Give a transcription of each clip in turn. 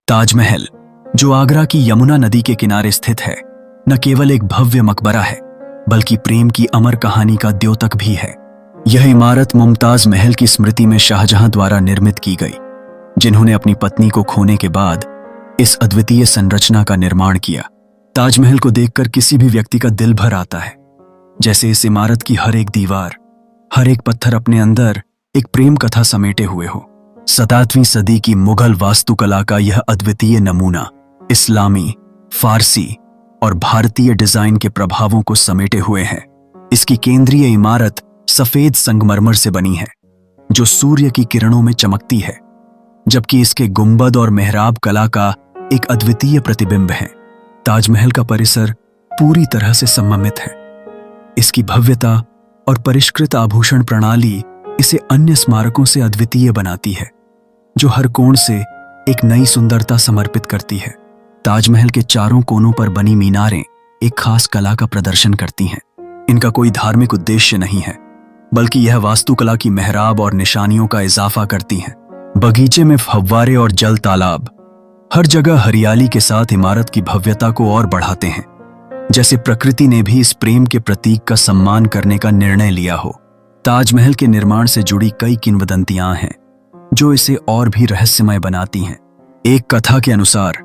ताजमहल, जो आगरा की यमुना नदी के किनारे स्थित है, न केवल एक भव्य मकबरा है बल्कि प्रेम की अमर कहानी का द्योतक भी है। यह इमारत मुमताज महल की स्मृति में शाहजहां द्वारा निर्मित की गई, जिन्होंने अपनी पत्नी को खोने के बाद इस अद्वितीय संरचना का निर्माण किया। ताजमहल को देखकर किसी भी व्यक्ति का दिल भर आता है, जैसे इस इमारत की हर एक दीवार, हर एक पत्थर अपने अंदर एक प्रेम कथा समेटे हुए हो। 17वीं सदी की मुगल वास्तुकला का यह अद्वितीय नमूना इस्लामी, फारसी और भारतीय डिजाइन के प्रभावों को समेटे हुए है। इसकी केंद्रीय इमारत सफेद संगमरमर से बनी है, जो सूर्य की किरणों में चमकती है, जबकि इसके गुंबद और मेहराब कला का एक अद्वितीय प्रतिबिंब है। ताजमहल का परिसर पूरी तरह से सम्मिलित है। इसकी भव्यता और परिष्कृत आभूषण प्रणाली इसे अन्य स्मारकों से अद्वितीय बनाती है, जो हर कोण से एक नई सुंदरता समर्पित करती है। ताजमहल के चारों कोनों पर बनी मीनारें एक खास कला का प्रदर्शन करती हैं। इनका कोई धार्मिक उद्देश्य नहीं है, बल्कि यह वास्तुकला की मेहराब और निशानियों का इजाफा करती हैं। बगीचे में फव्वारे और जल तालाब हर जगह हरियाली के साथ इमारत की भव्यता को और बढ़ाते हैं, जैसे प्रकृति ने भी इस प्रेम के प्रतीक का सम्मान करने का निर्णय लिया हो। ताजमहल के निर्माण से जुड़ी कई किंवदंतियां हैं, जो इसे और भी रहस्यमय बनाती हैं। एक कथा के अनुसार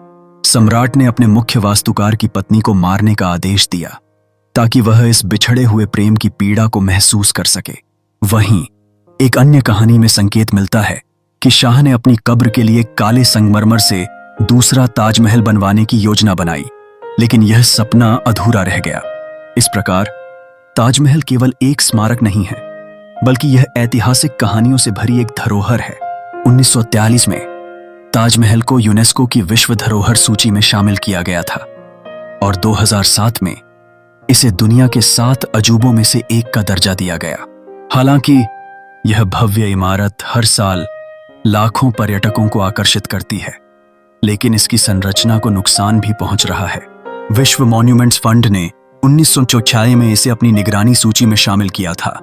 सम्राट ने अपने मुख्य वास्तुकार की पत्नी को मारने का आदेश दिया, ताकि वह इस बिछड़े हुए प्रेम की पीड़ा को महसूस कर सके। वहीं एक अन्य कहानी में संकेत मिलता है कि शाह ने अपनी कब्र के लिए काले संगमरमर से दूसरा ताजमहल बनवाने की योजना बनाई, लेकिन यह सपना अधूरा रह गया। इस प्रकार ताजमहल केवल एक स्मारक नहीं है, बल्कि यह ऐतिहासिक कहानियों से भरी एक धरोहर है। 1943 में ताजमहल को यूनेस्को की विश्व धरोहर सूची में शामिल किया गया था और 2007 में इसे दुनिया के 7 अजूबों में से एक का दर्जा दिया गया। हालांकि यह भव्य इमारत हर साल लाखों पर्यटकों को आकर्षित करती है, लेकिन इसकी संरचना को नुकसान भी पहुंच रहा है। विश्व मॉन्यूमेंट्स फंड ने 1946 में इसे अपनी निगरानी सूची में शामिल किया था,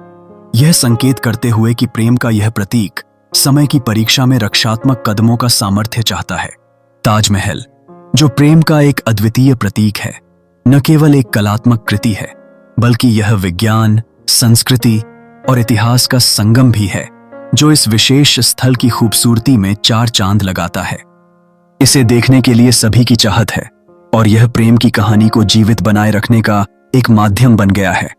यह संकेत करते हुए कि प्रेम का यह प्रतीक समय की परीक्षा में रक्षात्मक कदमों का सामर्थ्य चाहता है। ताजमहल, जो प्रेम का एक अद्वितीय प्रतीक है, न केवल एक कलात्मक कृति है, बल्कि यह विज्ञान, संस्कृति और इतिहास का संगम भी है, जो इस विशेष स्थल की खूबसूरती में 4 चांद लगाता है। इसे देखने के लिए सभी की चाहत है और यह प्रेम की कहानी को जीवित बनाए रखने का एक माध्यम बन गया है।